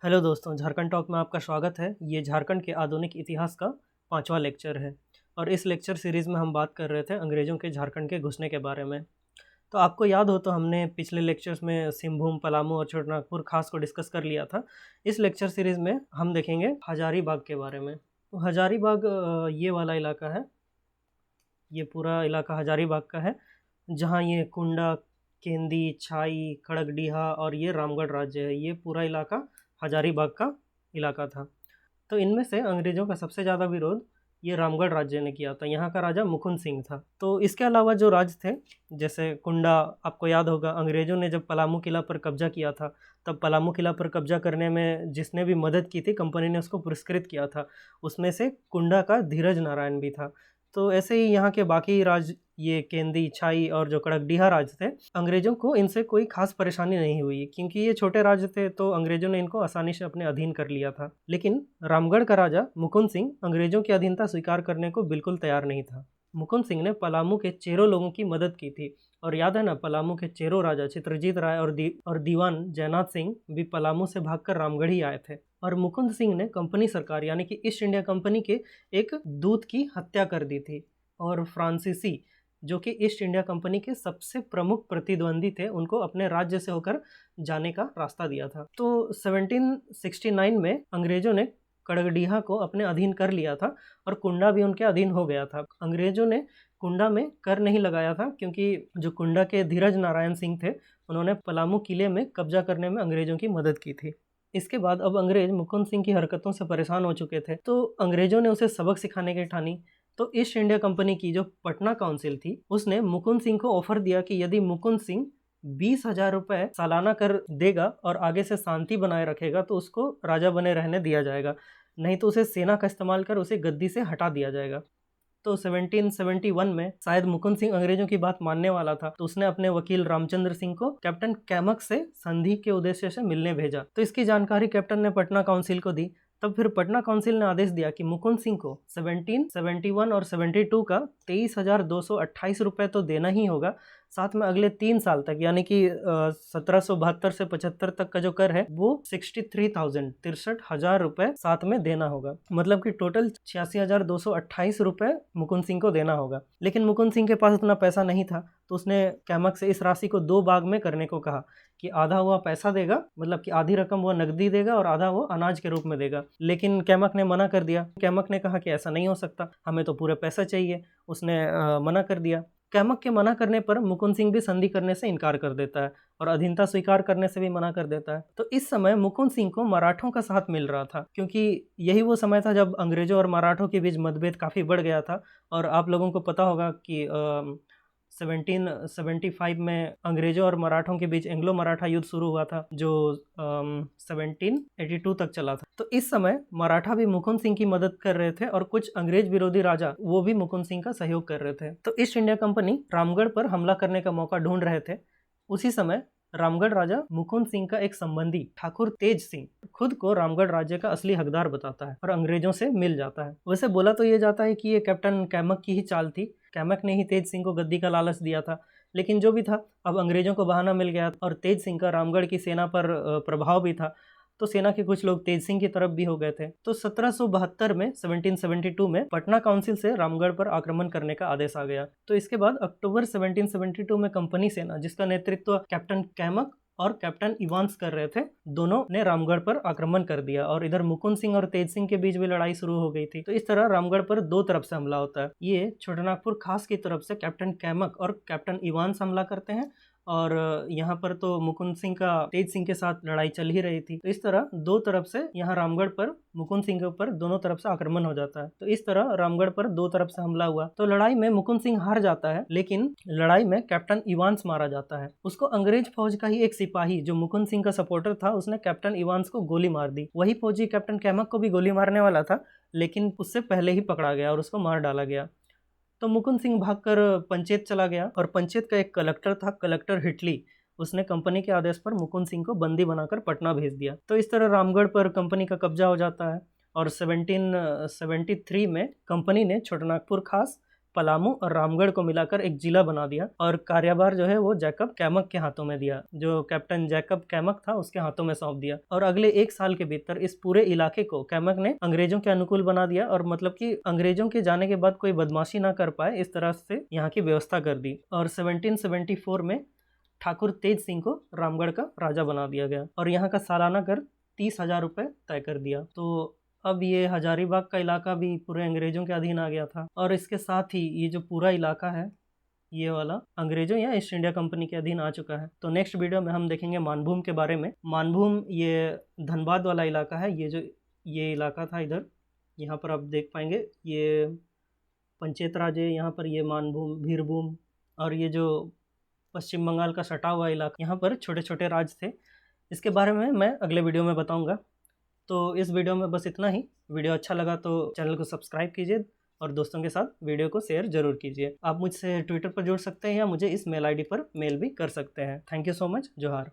Hello दोस्तों, Jharkhand talk में आपका स्वागत है। ये झारखंड के आधुनिक इतिहास का 5वां लेक्चर है और इस लेक्चर सीरीज़ में हम बात कर रहे थे अंग्रेज़ों के झारखंड के घुसने के बारे में। तो आपको याद हो तो हमने पिछले लेक्चर्स में सिंहभूम, पलामू और छोटानागपुर खास को डिस्कस कर लिया था। इस लेक्चर सीरीज़ में हम देखेंगे हजारीबाग के बारे में। तो हजारीबाग ये वाला इलाका है, ये पूरा इलाका हजारीबाग का है, जहाँ ये कुंडा, केंदी, छाई, खड़गडीहा और ये रामगढ़ राज्य है। ये पूरा इलाका हजारीबाग का इलाका था। तो इनमें से अंग्रेज़ों का सबसे ज़्यादा विरोध ये रामगढ़ राज्य ने किया था। यहाँ का राजा मुकुंद सिंह था। तो इसके अलावा जो राज थे, जैसे कुंडा, आपको याद होगा अंग्रेज़ों ने जब पलामू किला पर कब्जा किया था, तब पलामू किला पर कब्जा करने में जिसने भी मदद की थी, कंपनी ने उसको पुरस्कृत किया था। उसमें से कुंडा का धीरज नारायण भी था। तो ऐसे ही यहाँ के बाकी राज, ये केंदी, छाई और जो कड़कडीहा राज थे, अंग्रेज़ों को इनसे कोई खास परेशानी नहीं हुई, क्योंकि ये छोटे राज्य थे तो अंग्रेज़ों ने इनको आसानी से अपने अधीन कर लिया था। लेकिन रामगढ़ का राजा मुकुंद सिंह अंग्रेज़ों की अधीनता स्वीकार करने को बिल्कुल तैयार नहीं था। मुकुंद सिंह ने पलामू के चेरो लोगों की मदद की थी, और याद है ना, पलामू के चेरो राजा चित्रजीत राय और दीवान जयनाथ सिंह भी पलामू से भागकर रामगढ़ ही आए थे। और मुकुंद सिंह ने कंपनी सरकार यानी कि ईस्ट इंडिया कंपनी के एक दूत की हत्या कर दी थी, और फ्रांसीसी, जो कि ईस्ट इंडिया कंपनी के सबसे प्रमुख प्रतिद्वंदी थे, उनको अपने राज्य से होकर जाने का रास्ता दिया था। तो 1769 में अंग्रेज़ों ने कड़गडीहा को अपने अधीन कर लिया था और कुंडा भी उनके अधीन हो गया था। अंग्रेज़ों ने कुंडा में कर नहीं लगाया था, क्योंकि जो कुंडा के धीरज नारायण सिंह थे, उन्होंने पलामू किले में कब्जा करने में अंग्रेज़ों की मदद की थी। इसके बाद अब अंग्रेज़ मुकुंद सिंह की हरकतों से परेशान हो चुके थे, तो अंग्रेज़ों ने उसे सबक सिखाने की ठानी। तो ईस्ट इंडिया कंपनी की जो पटना काउंसिल थी, उसने मुकुंद सिंह को ऑफर दिया कि यदि मुकुंद सिंह 20,000 रुपये सालाना कर देगा और आगे से शांति बनाए रखेगा तो उसको राजा बने रहने दिया जाएगा, नहीं तो उसे सेना का इस्तेमाल कर उसे गद्दी से हटा दिया जाएगा। तो 1771 में शायद मुकुंद सिंह अंग्रेजों की बात मानने वाला था, तो उसने अपने वकील रामचंद्र सिंह को कैप्टन कैमक से संधि के उद्देश्य से मिलने भेजा। तो इसकी जानकारी कैप्टन ने पटना काउंसिल को दी। तब फिर पटना काउंसिल ने आदेश दिया कि मुकुंद सिंह को 1771 और 72 का 23,228 रुपये तो देना ही होगा, साथ में अगले 3 साल तक यानी कि 1772 से 75 तक का जो कर है वो 63,000 रुपये साथ में देना होगा। मतलब कि टोटल 86,228 रुपये मुकुंद सिंह को देना होगा। लेकिन मुकुंद सिंह के पास उतना पैसा नहीं था, तो उसने कैमक से इस राशि को 2 भाग में करने को कहा कि आधा वह पैसा देगा, मतलब कि आधी रकम वह नकदी देगा और आधा वो अनाज के रूप में देगा। लेकिन कैमक ने मना कर दिया। कैमक ने कहा कि ऐसा नहीं हो सकता, हमें तो पूरे पैसा चाहिए। उसने मना कर दिया। कैमक के मना करने पर मुकुंद सिंह भी संधि करने से इनकार कर देता है और अधीनता स्वीकार करने से भी मना कर देता है। तो इस समय मुकुंद सिंह को मराठों का साथ मिल रहा था, क्योंकि यही वो समय था जब अंग्रेजों और मराठों के बीच मतभेद काफ़ी बढ़ गया था। और आप लोगों को पता होगा कि 1775 में अंग्रेजों और मराठों के बीच एंग्लो मराठा युद्ध शुरू हुआ था, जो 1782 तक चला था। तो इस समय मराठा भी मुकुंद सिंह की मदद कर रहे थे और कुछ अंग्रेज विरोधी राजा वो भी मुकुंद सिंह का सहयोग कर रहे थे। तो ईस्ट इंडिया कंपनी रामगढ़ पर हमला करने का मौका ढूंढ रहे थे। उसी समय रामगढ़ राजा मुकुंद सिंह का एक संबंधी ठाकुर तेज सिंह खुद को रामगढ़ राज्य का असली हकदार बताता है और अंग्रेजों से मिल जाता है। वैसे बोला तो ये जाता है कि ये कैप्टन कैमक की ही चाल थी, कैमक ने ही तेज सिंह को गद्दी का लालच दिया था। लेकिन जो भी था, अब अंग्रेजों को बहाना मिल गया और तेज सिंह का रामगढ़ की सेना पर प्रभाव भी था, तो सेना के कुछ लोग तेज सिंह की तरफ भी हो गए थे। तो 1772 में 1772 में पटना काउंसिल से रामगढ़ पर आक्रमण करने का आदेश आ गया। तो इसके बाद अक्टूबर 1772 में कंपनी सेना, जिसका नेतृत्व कैप्टन कैमक और कैप्टन इवांस कर रहे थे, दोनों ने रामगढ़ पर आक्रमण कर दिया और इधर मुकुंद सिंह और तेज सिंह के बीच भी लड़ाई शुरू हो गई थी। तो इस तरह रामगढ़ पर 2 तरफ से हमला होता है। ये छोटानागपुर खास की तरफ से कैप्टन कैमक और कैप्टन इवांस हमला करते हैं, और यहाँ पर तो मुकुंद सिंह का तेज सिंह के साथ लड़ाई चल ही रही थी। तो इस तरह 2 तरफ से यहाँ रामगढ़ पर मुकुंद सिंह के ऊपर दोनों तरफ से आक्रमण हो जाता है। तो इस तरह रामगढ़ पर 2 तरफ से हमला हुआ। तो लड़ाई में मुकुंद सिंह हार जाता है, लेकिन लड़ाई में कैप्टन इवांस मारा जाता है। उसको अंग्रेज फौज का ही एक सिपाही जो मुकुंद सिंह का सपोर्टर था, उसने कैप्टन इवांस को गोली मार दी। वही फौजी कैप्टन कैमक को भी गोली मारने वाला था, लेकिन उससे पहले ही पकड़ा गया और उसको मार डाला गया। तो मुकुंद सिंह भागकर पंचेत चला गया और पंचेत का एक कलेक्टर था, कलेक्टर हिटली, उसने कंपनी के आदेश पर मुकुंद सिंह को बंदी बनाकर पटना भेज दिया। तो इस तरह रामगढ़ पर कंपनी का कब्जा हो जाता है और 1773 में कंपनी ने छोटानागपुर खास, पलामू और रामगढ़ को मिलाकर एक जिला बना दिया और कार्यभार जो है वो जैकब कैमक के हाथों में दिया, जो कैप्टन जैकब कैमक था उसके हाथों में सौंप दिया। और अगले 1 साल के भीतर इस पूरे इलाके को कैमक ने अंग्रेजों के अनुकूल बना दिया और मतलब कि अंग्रेजों के जाने के बाद कोई बदमाशी ना कर पाए इस तरह से यहाँ की व्यवस्था कर दी। और 1774 में ठाकुर तेज सिंह को रामगढ़ का राजा बना दिया गया और यहाँ का सालाना कर 30,000 रुपये तय कर दिया। तो अब ये हजारीबाग का इलाका भी पूरे अंग्रेजों के अधीन आ गया था और इसके साथ ही ये जो पूरा इलाका है ये वाला अंग्रेजों या ईस्ट इंडिया कंपनी के अधीन आ चुका है। तो नेक्स्ट वीडियो में हम देखेंगे मानभूम के बारे में। मानभूम ये धनबाद वाला इलाका है, ये इलाका था इधर, यहाँ पर आप देख पाएंगे ये पंचेत राज है, यहाँ पर ये मानभूम, भीरभूम और ये जो पश्चिम बंगाल का सटा हुआ इलाका, यहाँ पर छोटे छोटे राज थे। इसके बारे में मैं अगले वीडियो में बताऊंगा। तो इस वीडियो में बस इतना ही। वीडियो अच्छा लगा तो चैनल को सब्सक्राइब कीजिए और दोस्तों के साथ वीडियो को शेयर जरूर कीजिए। आप मुझसे ट्विटर पर जुड़ सकते हैं या मुझे इस मेल आईडी पर मेल भी कर सकते हैं। Thank you so much. जोहार।